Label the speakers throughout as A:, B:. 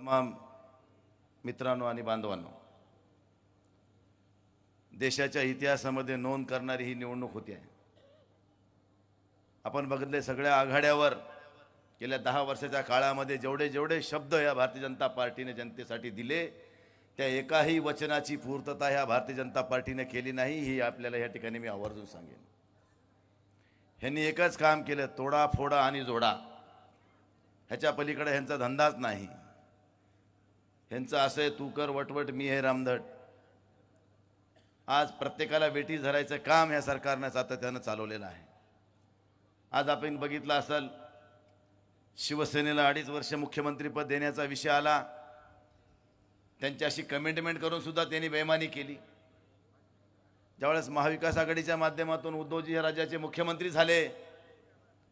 A: तमाम मित्रांनो आणि बांधवांनो, देशाच्या इतिहासामध्ये नोंद करणारी ही निवडणूक होती आहे। आपण बघितले सगळ्या आघाड्यावर गेल्या 10 वर्षाच्या काळामध्ये जेवढे शब्द या भारतीय जनता पार्टीने जनतेसाठी दिले त्या एकाही वचनाची पूर्तता ह्या भारतीय जनता पार्टीने केली नाही। ही आपल्याला या ठिकाणी मी आवर्जून सांगेन। ह्यांनी एकच काम केलं, तोडा फोडा आणि जोडा। ह्याच्या पलीकडे ह्यांचा धंदाच नाही। ह्यांचं असं आहे, तू कर वटवट मी हे रामदट। आज प्रत्येकाला वेठी धरायचं काम या सरकारने सातत्याने चालवलेलं आहे। आज आपण बघितलं असेल, शिवसेनेला 2.5 वर्ष मुख्यमंत्रीपद देण्याचा विषय आला, त्यांच्याशी कमिटमेंट करून सुद्धा त्यांनी बेईमानी केली। ज्यावेळेस महाविकास आघाडीच्या माध्यमातून उद्धवजी हे राज्याचे मुख्यमंत्री झाले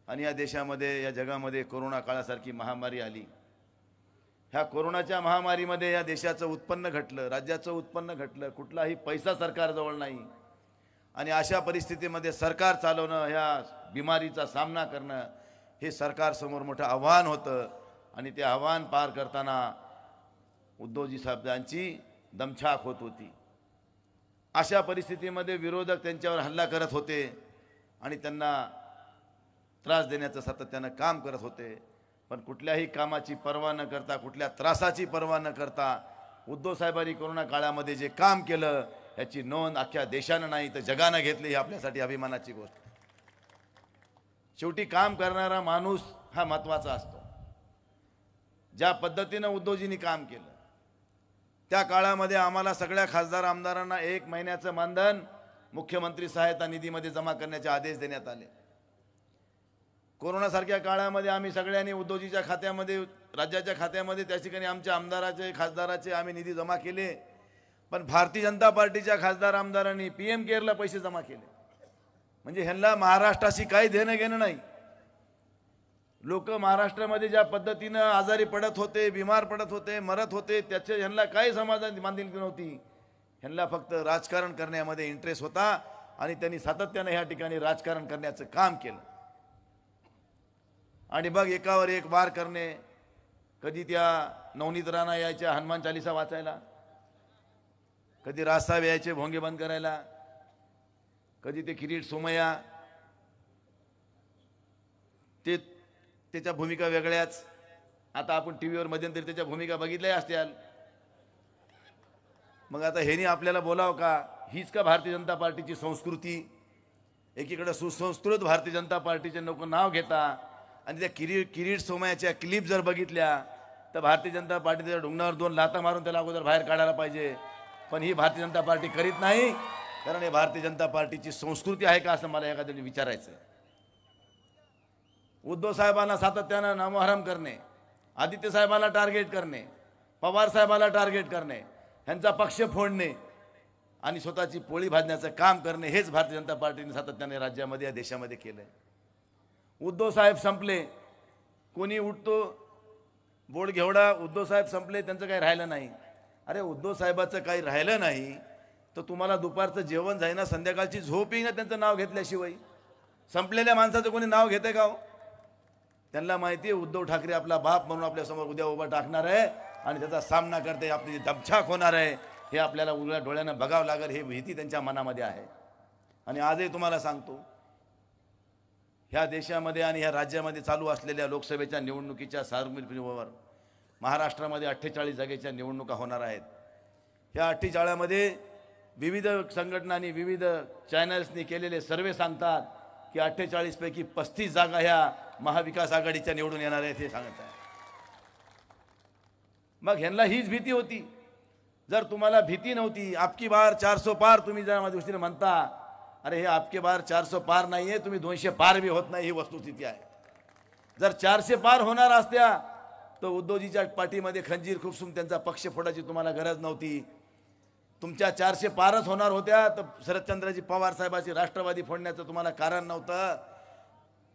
A: आणि या देशामध्ये या जगामध्ये कोरोना काळासारखी महामारी आली। ह्या कोरोनाच्या महामारीमध्ये या देशाचं उत्पन्न घटलं, राज्याचं उत्पन्न घटलं, कुठलाही पैसा सरकारजवळ नाही। आणि अशा परिस्थितीमध्ये सरकार चालवणं, ह्या बिमारीचा सामना करणं हे सरकारसमोर मोठं आव्हान होतं। आणि ते आव्हान पार करताना उद्धवजी साहेबांची दमछाक होत होती। अशा परिस्थितीमध्ये विरोधक त्यांच्यावर हल्ला करत होते आणि त्यांना त्रास देण्याचं सातत्यानं काम करत होते। पण कुठल्याही कामाची पर्वा न करता, कुठल्या त्रासाची पर्वा न करता उद्धव साहेबांनी कोरोना काळामध्ये जे काम केलं याची नोंद अख्ख्या देशानं नाही तर जगानं घेतली। ही आपल्यासाठी अभिमानाची गोष्ट। शेवटी काम करणारा माणूस हा महत्त्वाचा असतो। ज्या पद्धतीनं उद्धवजींनी काम केलं त्या काळामध्ये आम्हाला सगळ्या खासदार आमदारांना 1 महिन्याचं मानधन मुख्यमंत्री सहायता निधीमध्ये जमा करण्याचे आदेश देण्यात आले। कोरोनासारख्या काळामध्ये आम्ही सगळ्यांनी उद्धवजीच्या खात्यामध्ये, राज्याच्या खात्यामध्ये त्या ठिकाणी आमच्या आमदाराचे खासदाराचे आम्ही निधी जमा केले। पण भारतीय जनता पार्टीच्या खासदार आमदारांनी PM केअरला पैसे जमा केले। म्हणजे ह्यांना महाराष्ट्राशी काही देणं घेणं नाही। लोक महाराष्ट्रामध्ये ज्या पद्धतीनं आजारी पडत होते, बिमार पडत होते, मरत होते, त्याचे ह्यांना काही समाधान बांधिलकी नव्हती। ह्यांना फक्त राजकारण करण्यामध्ये इंटरेस्ट होता आणि त्यांनी सातत्याने ह्या ठिकाणी राजकारण करण्याचं काम केलं। आणि बघ, एकावर एक वार करणे। कधी त्या नवनीत राणा यायच्या हनुमान चालीसा वाचायला, कधी राजसाहेब यायचे भोंगे बंद करायला, कधी ते किरीट सोमय्या, ते त्याच्या भूमिका वेगळ्याच। आता आपण टीव्हीवर मध्यंतरी त्याच्या भूमिका बघितल्या असत्याल। मग आता हेनी आपल्याला बोलावं का? हीच का भारतीय जनता पार्टीची संस्कृती? एकीकडे सुसंस्कृत भारतीय जनता पार्टीचे लोक नाव घेता आणि त्या किरीट सोमय्याच्या क्लिप जर बघितल्या तर भारतीय जनता पार्टीच्या ढुंगणावर 2 लाथा मारून त्याला अगोदर बाहेर काढायला पाहिजे। पण ही भारतीय जनता पार्टी करीत नाही, कारण हे भारतीय जनता पार्टीची संस्कृती आहे का असं मला एखाद्याने विचारायचं आहे। उद्धव साहेबांना सातत्यानं नामोहरम करणे, आदित्य साहेबांना टार्गेट करणे, पवार साहेबांना टार्गेट करणे, ह्यांचा पक्ष फोडणे आणि स्वतःची पोळी भाजण्याचं काम करणे हेच भारतीय जनता पार्टीने सातत्याने राज्यामध्ये या देशामध्ये केलं आहे। उद्धव साहेब संपले, कोणी उठतो बोर्ड घेवडा, उद्धव साहेब संपले, त्यांचं काही राहिलं नाही। अरे उद्धव साहेबाचं काही राहिलं नाही तर तुम्हाला दुपारचं जेवण जाईना, संध्याकाळची झोप येईना त्यांचं नाव घेतल्याशिवाय। संपलेल्या माणसाचं कोणी नाव घेते का हो? त्यांना माहिती आहे उद्धव ठाकरे आपला बाप म्हणून आपल्यासमोर उद्या उभा टाकणार आहे आणि त्याचा सामना करते, आपली दमछाक होणार आहे। हे आपल्याला उघड्या डोळ्यानं बघावं लागेल, हे भीती त्यांच्या मनामध्ये आहे। आणि आजही तुम्हाला सांगतो, ह्या देशामध्ये आणि ह्या राज्यामध्ये चालू असलेल्या लोकसभेच्या निवडणुकीच्या सार्वत्रिकवर महाराष्ट्रामध्ये 48 जागेच्या निवडणुका होणार आहेत। ह्या 48 मध्ये विविध संघटनांनी, विविध चॅनल्सनी केलेले सर्वे सांगतात की 48 पैकी 35 जागा ह्या महाविकास आघाडीच्या निवडून येणार आहेत हे सांगत आहे। मग ह्यांना हीच भीती होती। जर तुम्हाला भीती नव्हती, आपकी बार 400 पार तुम्ही जर माझ्या दृष्टीने म्हणता, अरे हे आपके बार 400 पार नाही आहे, तुम्ही 200 पार भी होत नाही, ही वस्तुस्थिती आहे। जर 400 पार होणार असत्या तर उद्धवजीच्या पाठीमध्ये खंजीर खुपसून त्यांचा पक्ष फोडायची तुम्हाला गरज नव्हती। तुमच्या 400 पारच होणार होत्या तर शरदचंद्रजी पवार साहेबाची राष्ट्रवादी फोडण्याचं तुम्हाला कारण नव्हतं।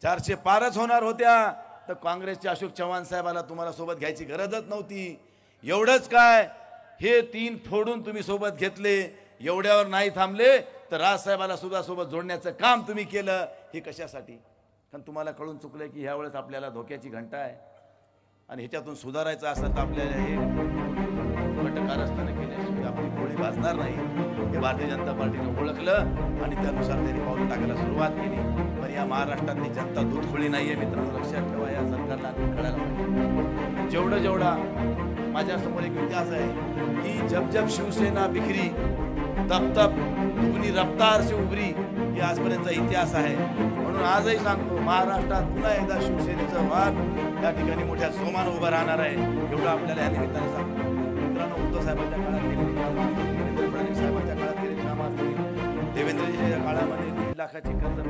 A: 400 पारच होणार होत्या तर काँग्रेसचे अशोक चव्हाण साहेबाला तुम्हाला सोबत घ्यायची गरजच नव्हती। एवढंच काय, हे 3 फोडून तुम्ही सोबत घेतले, एवढ्यावर नाही थांबले तर राजसाहेबाला सुद्धा सोबत जोडण्याचं काम तुम्ही केलं। हे कशासाठी? कारण तुम्हाला कळून चुकलं की ह्यावेळेस आपल्याला धोक्याची घंटा आहे आणि ह्याच्यातून सुधारायचं असेल तर आपल्याला हे कारस्थानं केल्याशिवाय आपली गोळी भाजणार नाही हे भारतीय जनता पार्टीने ओळखलं आणि त्यानुसार त्यांनी पावलं टाकायला सुरुवात केली. पण या महाराष्ट्रातली जनता दूधखोळी नाहीये मित्रांनो, लक्षात ठेवा. या सरकारला कळायला पाहिजे. जेवढा माझ्यासमोर एक इतिहास आहे की जब जब शिवसेना बिखरी तब तब दुगनी रफ्तार से उभरी, हे आजपर्यंतचा इतिहास आहे. म्हणून आजही सांगतो, महाराष्ट्रात पुन्हा एकदा शिवसेनेचं वाद या ठिकाणी मोठ्या जोमानं उभं राहणार आहे. एवढं आपल्याला या निमित्तानं सांगतो. मित्रांनो, उद्धव साहेबांच्या काळात केलेली कामं असतील, देवेंद्र फडणवीस साहेबांच्या काळात केलेली कामं असतील, देवेंद्रजीच्या काळामध्ये 1.5 लाखाची कर्ज